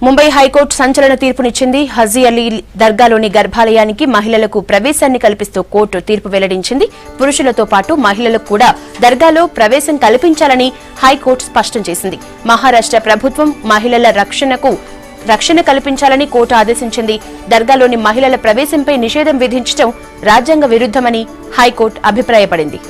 Mumbai high court సంచలన తీర్పునిచ్చింది. హజీ అలీ దర్గాలోని గర్భాలయానికి మహిళలకు ప్రవేశాన్ని కల్పిస్తూ కోర్టు తీర్పు వెల్లడించింది. పురుషులతో పాటు మహిళలకు కూడా దర్గాలో ప్రవేశం కల్పించాలని హైకోర్టు స్పష్టం చేసింది. మహారాష్ట్ర ప్రభుత్వం మహిళల రక్షణ కల్పించాలని కోర్టు ఆదేశించింది. దర్గాలోని మహిళల ప్రవేశంపై నిషేధం విధించడం రాజ్యాంగ విరుద్దమని హైకోర్టు అభిప్రాయపడింది.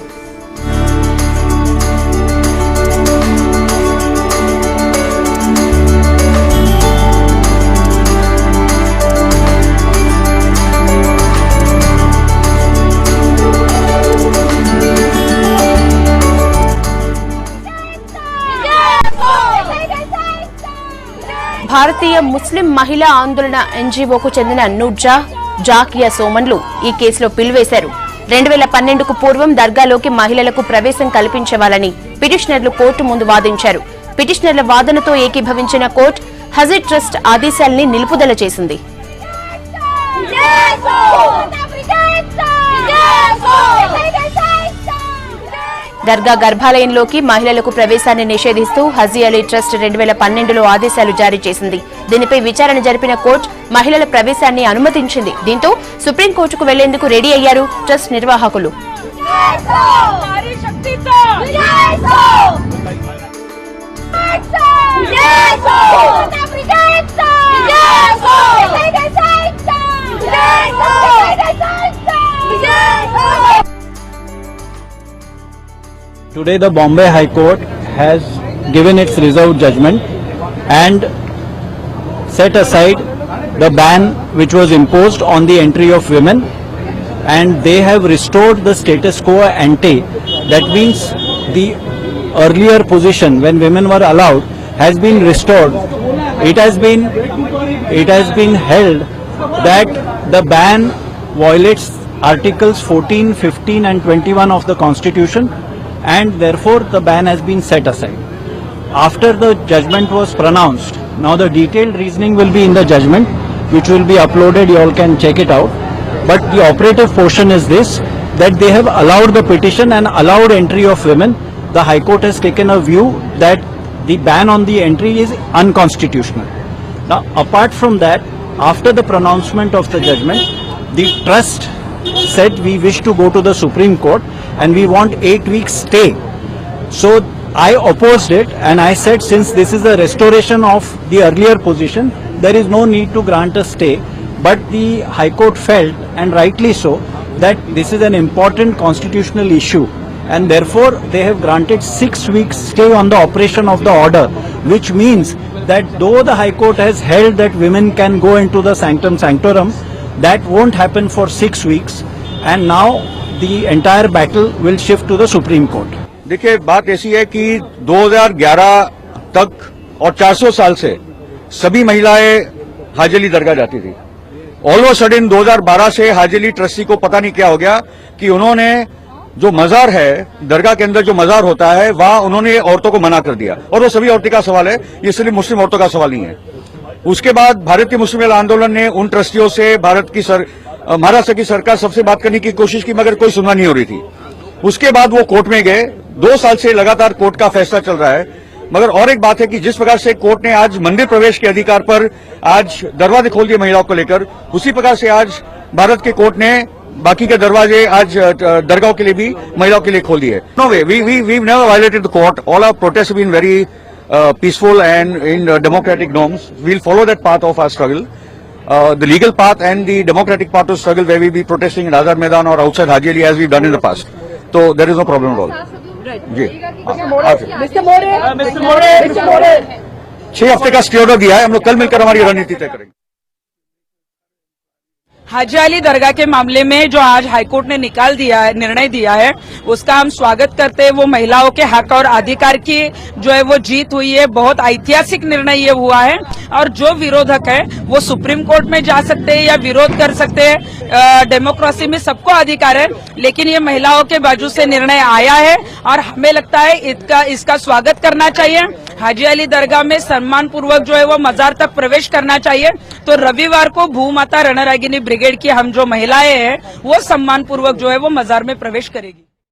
భారతీయ ముస్లిం మహిళా ఆందోళన ఎన్జీఓకు చెందిన నుర్జా జాకియా సోమన్లు ఈ కేసులో పిలువేశారు. 2012కు పూర్వం దర్గాలోకి మహిళలకు ప్రవేశం కల్పించేవాలని పిటిషనర్లు కోర్టు ముందు వాదించారు. పిటిషనర్ల వాదనతో ఏకీభవించిన కోర్టు హజీ ట్రస్ట్ ఆదేశాల్ని నిలుపుదల చేసింది. దర్గా గర్భాలయంలోకి మహిళలకు ప్రవేశాన్ని నిషేధిస్తూ హజీ అలీ ట్రస్ట్ 2012లో ఆదేశాలు జారీ చేసింది. దీనిపై విచారణ జరిపిన కోర్టు మహిళల ప్రవేశాన్ని అనుమతించింది. దీంతో సుప్రీంకోర్టుకు వెళ్లేందుకు రెడీ అయ్యారు ట్రస్ట్ నిర్వాహకులు. Today the Bombay High Court has given its reserved judgment and set aside the ban which was imposed on the entry of women, and they have restored the status quo ante. That means the earlier position when women were allowed has been restored. It has been held that the ban violates Articles 14, 15 and 21 of the Constitution, and therefore the ban has been set aside. After the judgment was pronounced, now the detailed reasoning will be in the judgment, which will be uploaded. You all can check it out. But the operative portion is this, that they have allowed the petition and allowed entry of women. The High Court has taken a view that the ban on the entry is unconstitutional. Now, apart from that, after the pronouncement of the judgment, the trust said we wish to go to the Supreme Court and we want 8 weeks stay. So I opposed it and I said, since this is a restoration of the earlier position, there is no need to grant a stay. But the High Court felt, and rightly so, that this is an important constitutional issue, and therefore they have granted 6 weeks stay on the operation of the order, which means that though the High Court has held that women can go into the sanctum sanctorum, that won't happen for 6 weeks, and now the entire battle will shift to the Supreme Court. देखिए, बात ऐसी है कि 2011 तक और 400 साल से सभी महिलाएं हाजी अली दरगाह जाती थी. ऑल ऑफ सडन 2012 से हाजी अली ट्रस्टी को पता नहीं क्या हो गया कि उन्होंने जो मजार है, दरगाह के अंदर जो मजार होता है, वहां उन्होंने औरतों को मना कर दिया. और वो सभी औरतों का सवाल है, ये सिर्फ मुस्लिम औरतों का सवाल नहीं है. उसके बाद भारतीय मुस्लिम महिला आंदोलन ने उन ट्रस्टियों से महाराष्ट्र की सरकार सबसे बात करने की कोशिश की, मगर कोई सुनवाई नहीं हो रही थी. उसके बाद वो कोर्ट में गए. 2 साल से लगातार कोर्ट का फैसला चल रहा है. मगर और एक बात है कि जिस प्रकार से कोर्ट ने आज मंदिर प्रवेश के अधिकार पर आज दरवाजे खोल दिए महिलाओं को लेकर, उसी प्रकार से आज भारत के कोर्ट ने बाकी के दरवाजे आज दरगाहों के लिए भी महिलाओं के लिए खोल दिए. No way, we never violated the court. All our protest been very peaceful and in democratic norms. We'll follow that path of our struggle, the legal path and the democratic path of struggle, where we'll be protesting in Azad Maidan or outside Haji Ali as we've done in the past. So there is no problem at all. जी. Mr. More 6 हफ्ते का stay order दिया है. हम लोग कल मिलकर हमारी रणनीति तय करेंगे. हाजी अली दरगाह के मामले में जो आज हाईकोर्ट ने निर्णय दिया है, उसका हम स्वागत करते हैं. वो महिलाओं के हक और अधिकार की जो है वो जीत हुई है. बहुत ऐतिहासिक निर्णय ये हुआ है. और जो विरोधक है वो सुप्रीम कोर्ट में जा सकते हैं या विरोध कर सकते हैं. डेमोक्रेसी में सबको अधिकार है, लेकिन ये महिलाओं के बाजू से निर्णय आया है और हमें लगता है इसका स्वागत करना चाहिए. हाजी अली दरगाह में सम्मान पूर्वक जो है वो मजार तक प्रवेश करना चाहिए. तो रविवार को भूमाता रणरागिनी ब्रिगेड की हम जो महिलाएं हैं वो सम्मान पूर्वक जो है वो मजार में प्रवेश करेगी.